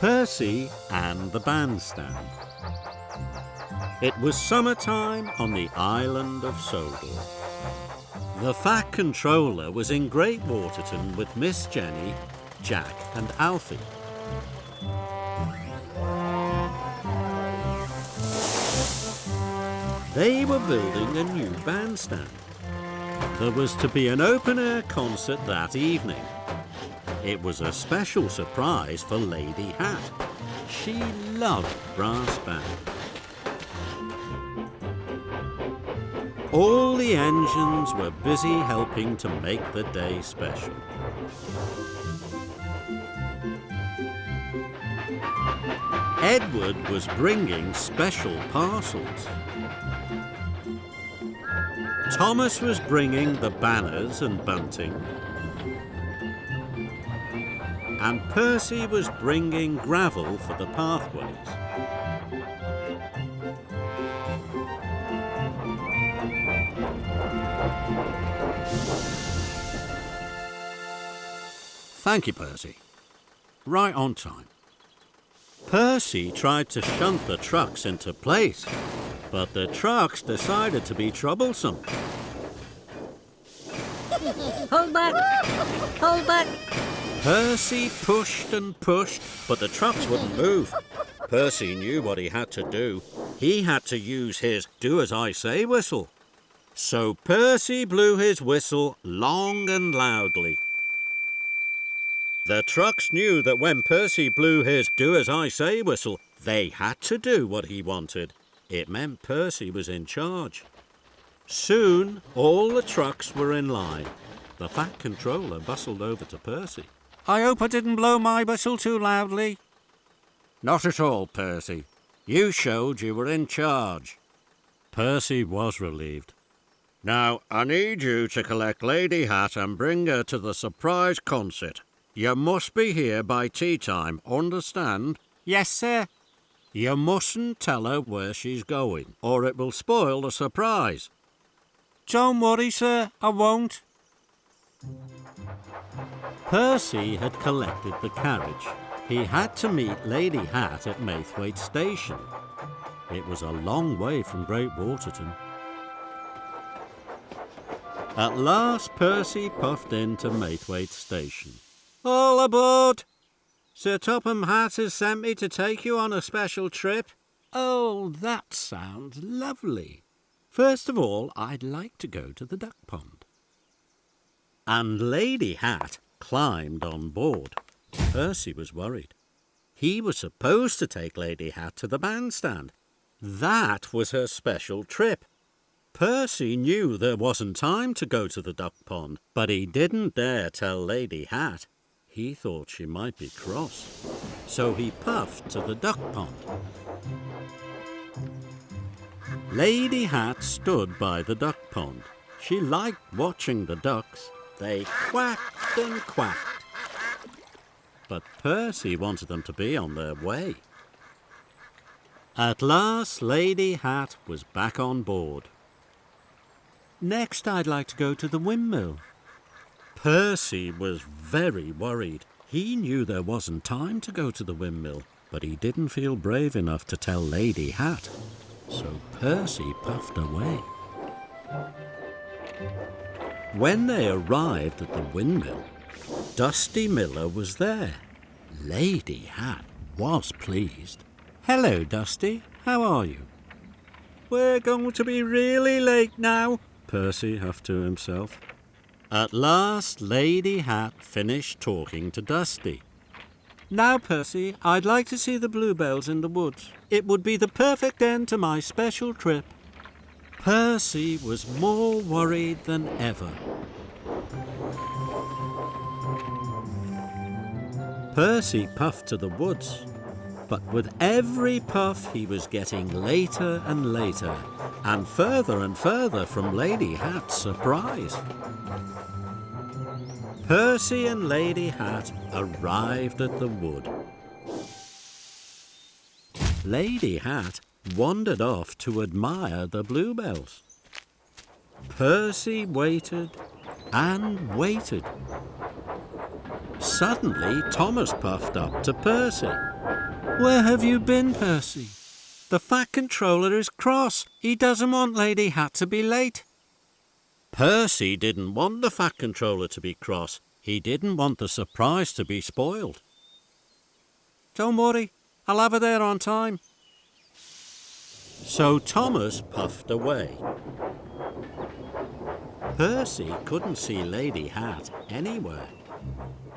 Percy and the Bandstand. It was summertime on the Island of Sodor. The Fat Controller was in Great Waterton with Miss Jenny, Jack and Alfie. They were building a new bandstand. There was to be an open-air concert that evening. It was a special surprise for Lady Hatt. She loved brass band. All the engines were busy helping to make the day special. Edward was bringing special parcels. Thomas was bringing the banners and bunting. And Percy was bringing gravel for the pathways. Thank you, Percy. Right on time. Percy tried to shunt the trucks into place, but the trucks decided to be troublesome. Hold back! Hold back! Percy pushed and pushed, but the trucks wouldn't move. Percy knew what he had to do. He had to use his do-as-I-say whistle. So Percy blew his whistle long and loudly. The trucks knew that when Percy blew his do-as-I-say whistle, they had to do what he wanted. It meant Percy was in charge. Soon, all the trucks were in line. The Fat Controller bustled over to Percy. I hope I didn't blow my whistle too loudly. Not at all, Percy. You showed you were in charge. Percy was relieved. Now, I need you to collect Lady Hatt and bring her to the surprise concert. You must be here by tea time, understand? Yes, sir. You mustn't tell her where she's going, or it will spoil the surprise. Don't worry, sir, I won't. Percy had collected the carriage. He had to meet Lady Hatt at Maithwaite Station. It was a long way from Great Waterton. At last, Percy puffed into Maithwaite Station. All aboard! Sir Topham Hatt has sent me to take you on a special trip. Oh, that sounds lovely. First of all, I'd like to go to the duck pond. And Lady Hatt climbed on board. Percy was worried. He was supposed to take Lady Hatt to the bandstand. That was her special trip. Percy knew there wasn't time to go to the duck pond, but he didn't dare tell Lady Hatt. He thought she might be cross. So he puffed to the duck pond. Lady Hatt stood by the duck pond. She liked watching the ducks. They quacked and quacked. But Percy wanted them to be on their way. At last, Lady Hatt was back on board. Next, I'd like to go to the windmill. Percy was very worried. He knew there wasn't time to go to the windmill, but he didn't feel brave enough to tell Lady Hatt. So Percy puffed away. When they arrived at the windmill, Dusty Miller was there. Lady Hatt was pleased. Hello, Dusty. How are you? We're going to be really late now, Percy huffed to himself. At last, Lady Hatt finished talking to Dusty. Now, Percy, I'd like to see the bluebells in the woods. It would be the perfect end to my special trip. Percy was more worried than ever. Percy puffed to the woods, but with every puff he was getting later and later, and further from Lady Hatt's surprise. Percy and Lady Hatt arrived at the wood. Lady Hatt wandered off to admire the bluebells. Percy waited and waited. Suddenly, Thomas puffed up to Percy. Where have you been, Percy? The Fat Controller is cross. He doesn't want Lady Hatt to be late. Percy didn't want the Fat Controller to be cross. He didn't want the surprise to be spoiled. Don't worry, I'll have her there on time. So Thomas puffed away. Percy couldn't see Lady Hatt anywhere.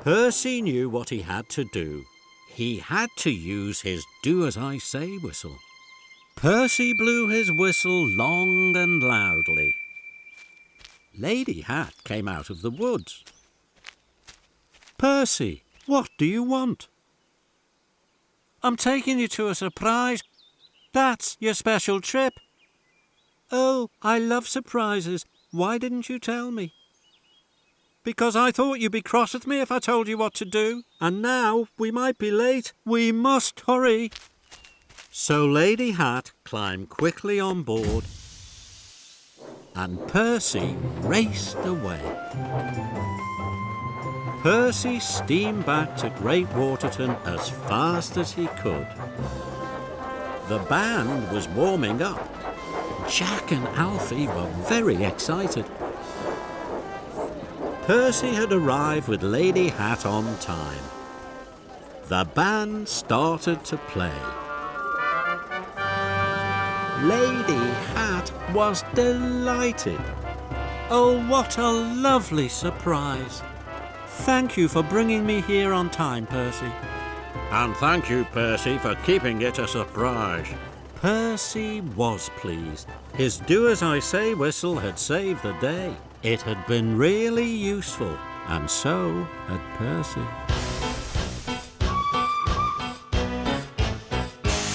Percy knew what he had to do. He had to use his do-as-I-say whistle. Percy blew his whistle long and loudly. Lady Hatt came out of the woods. Percy, what do you want? I'm taking you to a surprise. That's your special trip. Oh, I love surprises. Why didn't you tell me? Because I thought you'd be cross with me if I told you what to do. And now we might be late. We must hurry. So Lady Hatt climbed quickly on board and Percy raced away. Percy steamed back to Great Waterton as fast as he could. The band was warming up. Jack and Alfie were very excited. Percy had arrived with Lady Hatt on time. The band started to play. Lady Hatt was delighted. Oh, what a lovely surprise. Thank you for bringing me here on time, Percy. And thank you, Percy, for keeping it a surprise. Percy was pleased. His do-as-I-say whistle had saved the day. It had been really useful, and so had Percy.